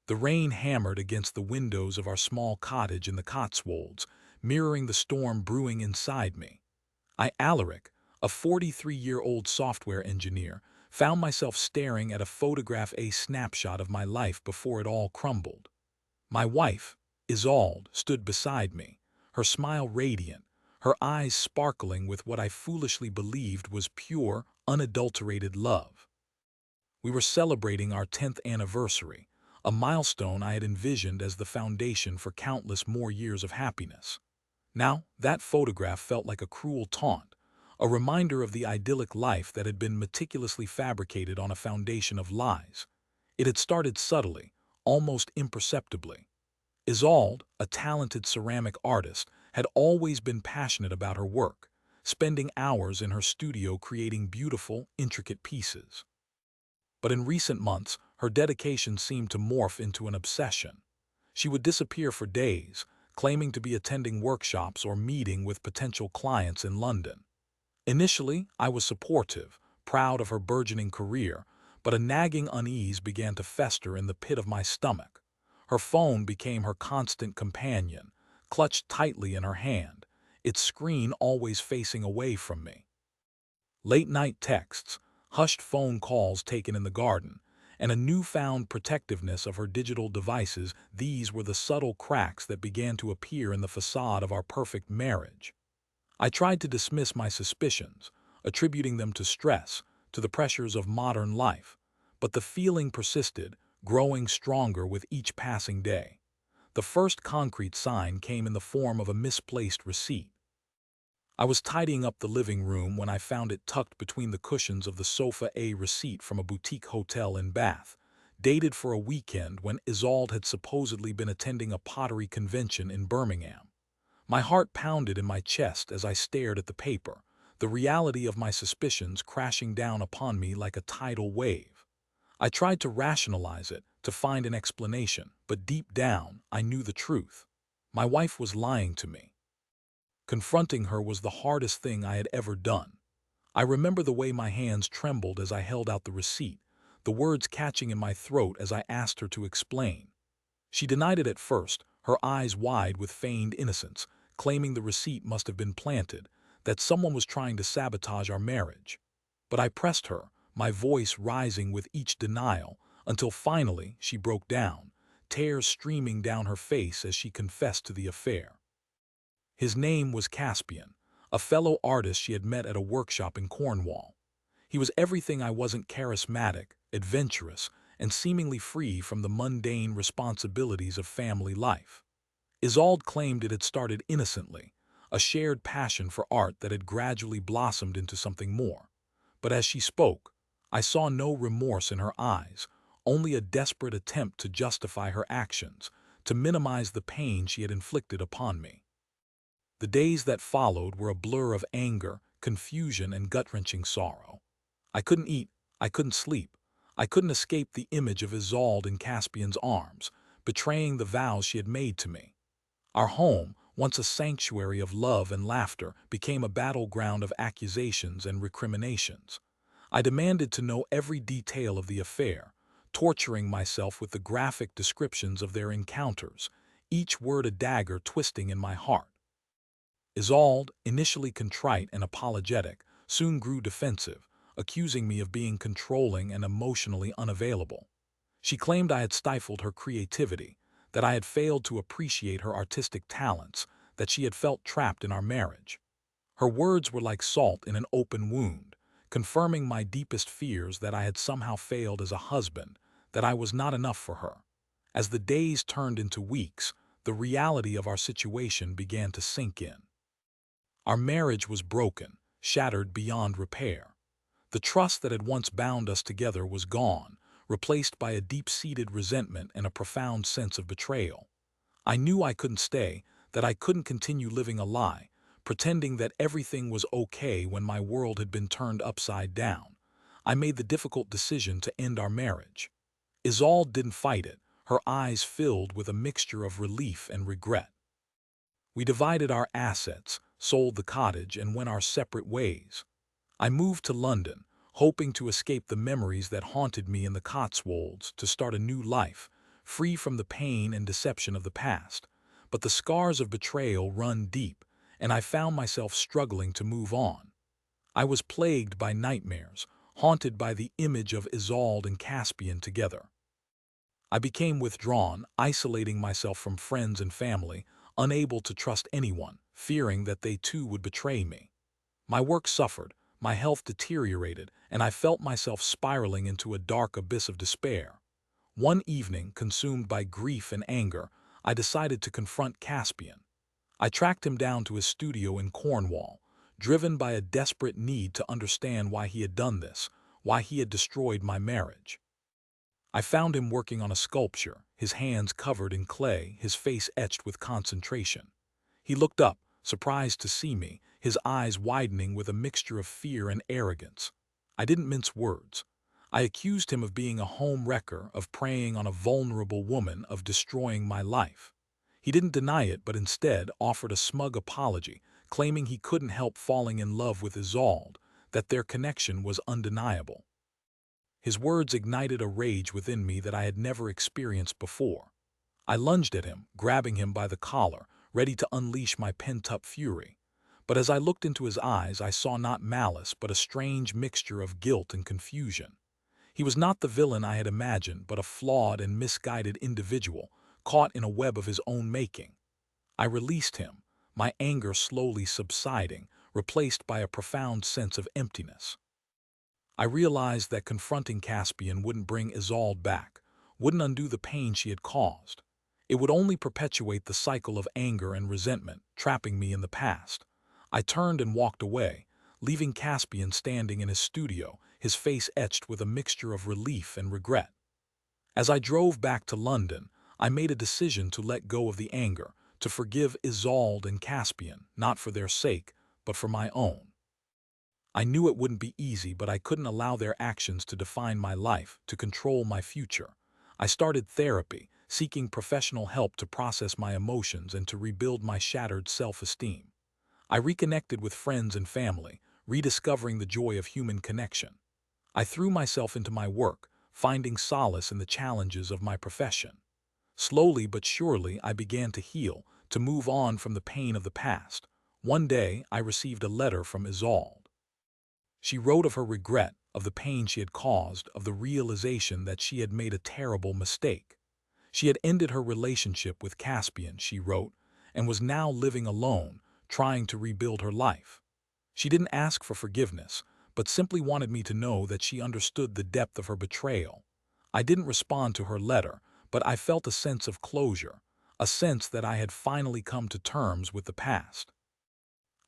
The rain hammered against the windows of our small cottage in the Cotswolds, mirroring the storm brewing inside me. Alaric, a 43-year-old software engineer, found myself staring at a snapshot of my life before it all crumbled. My wife, Isolde, stood beside me, her smile radiant, her eyes sparkling with what I foolishly believed was pure, unadulterated love. We were celebrating our 10th anniversary, a milestone I had envisioned as the foundation for countless more years of happiness. Now, that photograph felt like a cruel taunt, a reminder of the idyllic life that had been meticulously fabricated on a foundation of lies. It had started subtly, almost imperceptibly. Isolde, a talented ceramic artist, had always been passionate about her work, spending hours in her studio creating beautiful, intricate pieces. But in recent months, her dedication seemed to morph into an obsession. She would disappear for days, claiming to be attending workshops or meeting with potential clients in London. Initially, I was supportive, proud of her burgeoning career, but a nagging unease began to fester in the pit of my stomach. Her phone became her constant companion, clutched tightly in her hand, its screen always facing away from me. Late-night texts, hushed phone calls taken in the garden, and a newfound protectiveness of her digital devices, these were the subtle cracks that began to appear in the facade of our perfect marriage. I tried to dismiss my suspicions, attributing them to stress, to the pressures of modern life, but the feeling persisted, growing stronger with each passing day. The first concrete sign came in the form of a misplaced receipt. I was tidying up the living room when I found it tucked between the cushions of the sofa, a receipt from a boutique hotel in Bath, dated for a weekend when Isolde had supposedly been attending a pottery convention in Birmingham. My heart pounded in my chest as I stared at the paper, the reality of my suspicions crashing down upon me like a tidal wave. I tried to rationalize it, to find an explanation, but deep down, I knew the truth. My wife was lying to me. Confronting her was the hardest thing I had ever done. I remember the way my hands trembled as I held out the receipt, the words catching in my throat as I asked her to explain. She denied it at first, her eyes wide with feigned innocence, claiming the receipt must have been planted, that someone was trying to sabotage our marriage. But I pressed her, my voice rising with each denial, until finally she broke down, tears streaming down her face as she confessed to the affair. His name was Caspian, a fellow artist she had met at a workshop in Cornwall. He was everything I wasn't: charismatic, adventurous, and seemingly free from the mundane responsibilities of family life. Isolde claimed it had started innocently, a shared passion for art that had gradually blossomed into something more. But as she spoke, I saw no remorse in her eyes, only a desperate attempt to justify her actions, to minimize the pain she had inflicted upon me. The days that followed were a blur of anger, confusion, and gut-wrenching sorrow. I couldn't eat, I couldn't sleep, I couldn't escape the image of Isolde in Caspian's arms, betraying the vows she had made to me. Our home, once a sanctuary of love and laughter, became a battleground of accusations and recriminations. I demanded to know every detail of the affair, torturing myself with the graphic descriptions of their encounters, each word a dagger twisting in my heart. Isolde, initially contrite and apologetic, soon grew defensive, accusing me of being controlling and emotionally unavailable. She claimed I had stifled her creativity, that I had failed to appreciate her artistic talents, that she had felt trapped in our marriage. Her words were like salt in an open wound, confirming my deepest fears that I had somehow failed as a husband, that I was not enough for her. As the days turned into weeks, the reality of our situation began to sink in. Our marriage was broken, shattered beyond repair. The trust that had once bound us together was gone, replaced by a deep-seated resentment and a profound sense of betrayal. I knew I couldn't stay, that I couldn't continue living a lie, pretending that everything was okay when my world had been turned upside down. I made the difficult decision to end our marriage. Isolde didn't fight it, her eyes filled with a mixture of relief and regret. We divided our assets, sold the cottage, and went our separate ways. I moved to London, hoping to escape the memories that haunted me in the Cotswolds, to start a new life, free from the pain and deception of the past. But the scars of betrayal run deep, and I found myself struggling to move on. I was plagued by nightmares, haunted by the image of Isolde and Caspian together. I became withdrawn, isolating myself from friends and family, unable to trust anyone, fearing that they too would betray me. My work suffered, my health deteriorated, and I felt myself spiraling into a dark abyss of despair. One evening, consumed by grief and anger, I decided to confront Caspian. I tracked him down to his studio in Cornwall, driven by a desperate need to understand why he had done this, why he had destroyed my marriage. I found him working on a sculpture, his hands covered in clay, his face etched with concentration. He looked up, surprised to see me, his eyes widening with a mixture of fear and arrogance. I didn't mince words. I accused him of being a home wrecker, of preying on a vulnerable woman, of destroying my life. He didn't deny it, but instead offered a smug apology, claiming he couldn't help falling in love with Isolde, that their connection was undeniable. His words ignited a rage within me that I had never experienced before. I lunged at him, grabbing him by the collar, ready to unleash my pent-up fury. But as I looked into his eyes, I saw not malice, but a strange mixture of guilt and confusion. He was not the villain I had imagined, but a flawed and misguided individual, caught in a web of his own making. I released him, my anger slowly subsiding, replaced by a profound sense of emptiness. I realized that confronting Caspian wouldn't bring Isolde back, wouldn't undo the pain she had caused. It would only perpetuate the cycle of anger and resentment, trapping me in the past. I turned and walked away, leaving Caspian standing in his studio, his face etched with a mixture of relief and regret. As I drove back to London, I made a decision to let go of the anger, to forgive Isolde and Caspian, not for their sake, but for my own. I knew it wouldn't be easy, but I couldn't allow their actions to define my life, to control my future. I started therapy, seeking professional help to process my emotions and to rebuild my shattered self-esteem. I reconnected with friends and family, rediscovering the joy of human connection. I threw myself into my work, finding solace in the challenges of my profession. Slowly but surely, I began to heal, to move on from the pain of the past. One day, I received a letter from Isolde. She wrote of her regret, of the pain she had caused, of the realization that she had made a terrible mistake. She had ended her relationship with Caspian, she wrote, and was now living alone, trying to rebuild her life. She didn't ask for forgiveness, but simply wanted me to know that she understood the depth of her betrayal. I didn't respond to her letter, but I felt a sense of closure, a sense that I had finally come to terms with the past.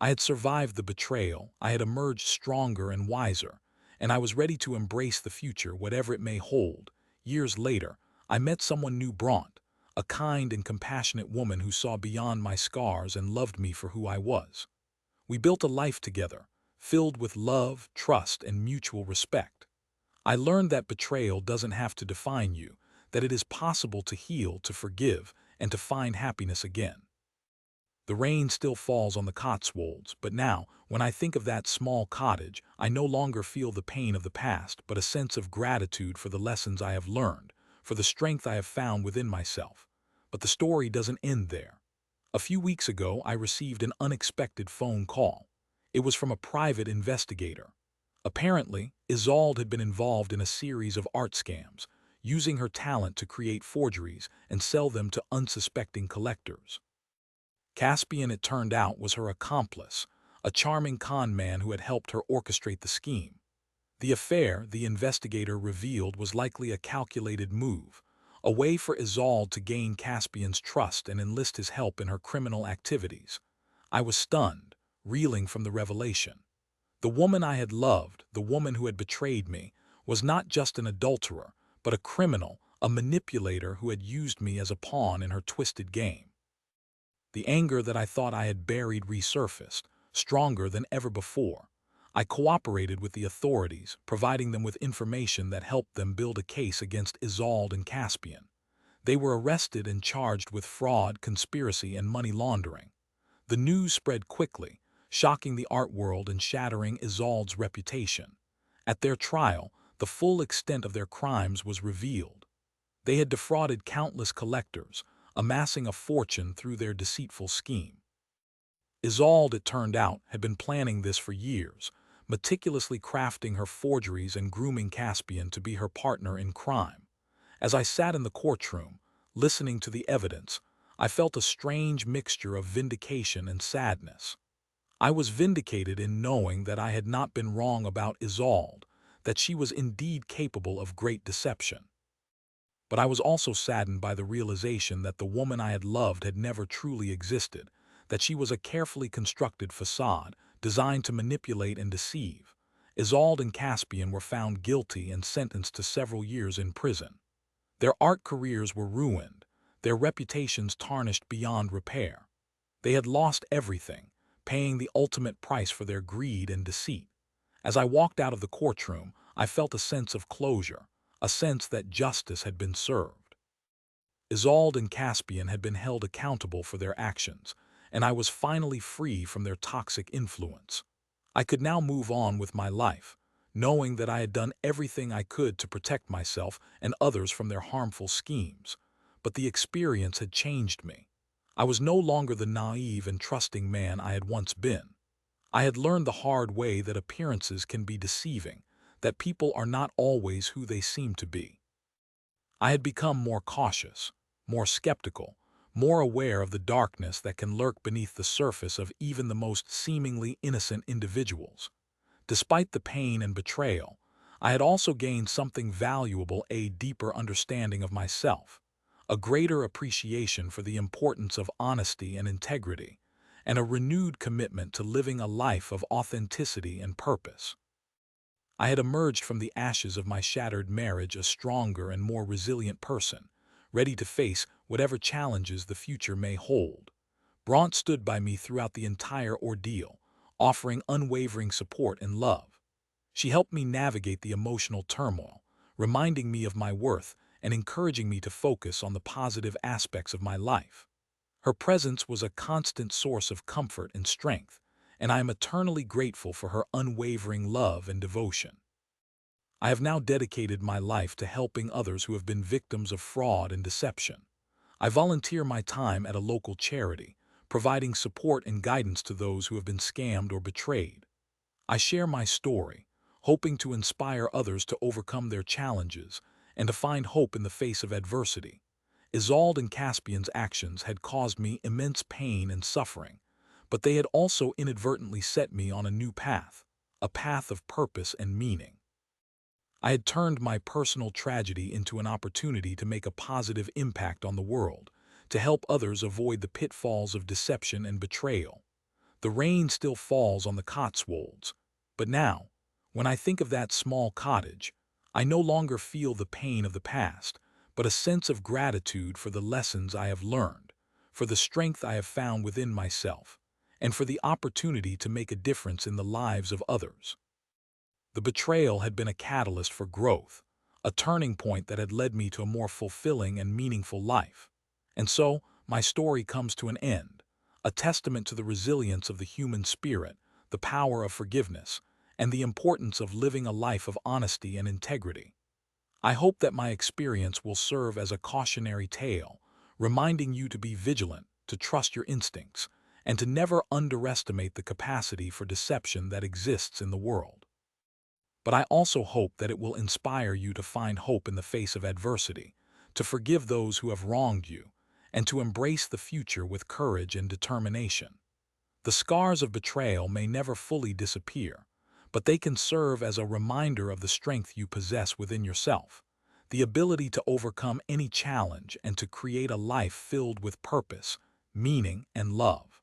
I had survived the betrayal, I had emerged stronger and wiser, and I was ready to embrace the future, whatever it may hold. Years later, I met someone new, Brant, a kind and compassionate woman who saw beyond my scars and loved me for who I was. We built a life together, filled with love, trust, and mutual respect. I learned that betrayal doesn't have to define you, that it is possible to heal, to forgive, and to find happiness again. The rain still falls on the Cotswolds, but now, when I think of that small cottage, I no longer feel the pain of the past, but a sense of gratitude for the lessons I have learned, for the strength I have found within myself. But the story doesn't end there. A few weeks ago, I received an unexpected phone call. It was from a private investigator. Apparently, Isolde had been involved in a series of art scams, using her talent to create forgeries and sell them to unsuspecting collectors. Caspian, it turned out, was her accomplice, a charming con man who had helped her orchestrate the scheme. The affair, the investigator revealed, was likely a calculated move, a way for Isolde to gain Caspian's trust and enlist his help in her criminal activities. I was stunned, reeling from the revelation. The woman I had loved, the woman who had betrayed me, was not just an adulterer, but a criminal, a manipulator who had used me as a pawn in her twisted game. The anger that I thought I had buried resurfaced, stronger than ever before. I cooperated with the authorities, providing them with information that helped them build a case against Isolde and Caspian. They were arrested and charged with fraud, conspiracy, and money laundering. The news spread quickly, shocking the art world and shattering Isolde's reputation. At their trial, the full extent of their crimes was revealed. They had defrauded countless collectors, amassing a fortune through their deceitful scheme. Isolde, it turned out, had been planning this for years, meticulously crafting her forgeries and grooming Caspian to be her partner in crime. As I sat in the courtroom, listening to the evidence, I felt a strange mixture of vindication and sadness. I was vindicated in knowing that I had not been wrong about Isolde, that she was indeed capable of great deception. But I was also saddened by the realization that the woman I had loved had never truly existed, that she was a carefully constructed facade designed to manipulate and deceive. Isolde and Caspian were found guilty and sentenced to several years in prison. Their art careers were ruined, their reputations tarnished beyond repair. They had lost everything, paying the ultimate price for their greed and deceit. As I walked out of the courtroom, I felt a sense of closure, a sense that justice had been served. Isolde and Caspian had been held accountable for their actions, and I was finally free from their toxic influence. I could now move on with my life, knowing that I had done everything I could to protect myself and others from their harmful schemes. But the experience had changed me. I was no longer the naive and trusting man I had once been. I had learned the hard way that appearances can be deceiving, that people are not always who they seem to be. I had become more cautious, more skeptical, more aware of the darkness that can lurk beneath the surface of even the most seemingly innocent individuals. Despite the pain and betrayal, I had also gained something valuable: a deeper understanding of myself, a greater appreciation for the importance of honesty and integrity, and a renewed commitment to living a life of authenticity and purpose. I had emerged from the ashes of my shattered marriage a stronger and more resilient person, ready to face whatever challenges the future may hold. Brant stood by me throughout the entire ordeal, offering unwavering support and love. She helped me navigate the emotional turmoil, reminding me of my worth and encouraging me to focus on the positive aspects of my life. Her presence was a constant source of comfort and strength, and I am eternally grateful for her unwavering love and devotion. I have now dedicated my life to helping others who have been victims of fraud and deception. I volunteer my time at a local charity, providing support and guidance to those who have been scammed or betrayed. I share my story, hoping to inspire others to overcome their challenges and to find hope in the face of adversity. Isolde and Caspian's actions had caused me immense pain and suffering, but they had also inadvertently set me on a new path, a path of purpose and meaning. I had turned my personal tragedy into an opportunity to make a positive impact on the world, to help others avoid the pitfalls of deception and betrayal. The rain still falls on the Cotswolds, but now, when I think of that small cottage, I no longer feel the pain of the past, but a sense of gratitude for the lessons I have learned, for the strength I have found within myself, and for the opportunity to make a difference in the lives of others. The betrayal had been a catalyst for growth, a turning point that had led me to a more fulfilling and meaningful life. And so, my story comes to an end, a testament to the resilience of the human spirit, the power of forgiveness, and the importance of living a life of honesty and integrity. I hope that my experience will serve as a cautionary tale, reminding you to be vigilant, to trust your instincts, and to never underestimate the capacity for deception that exists in the world. But I also hope that it will inspire you to find hope in the face of adversity, to forgive those who have wronged you, and to embrace the future with courage and determination. The scars of betrayal may never fully disappear, but they can serve as a reminder of the strength you possess within yourself, the ability to overcome any challenge and to create a life filled with purpose, meaning, and love.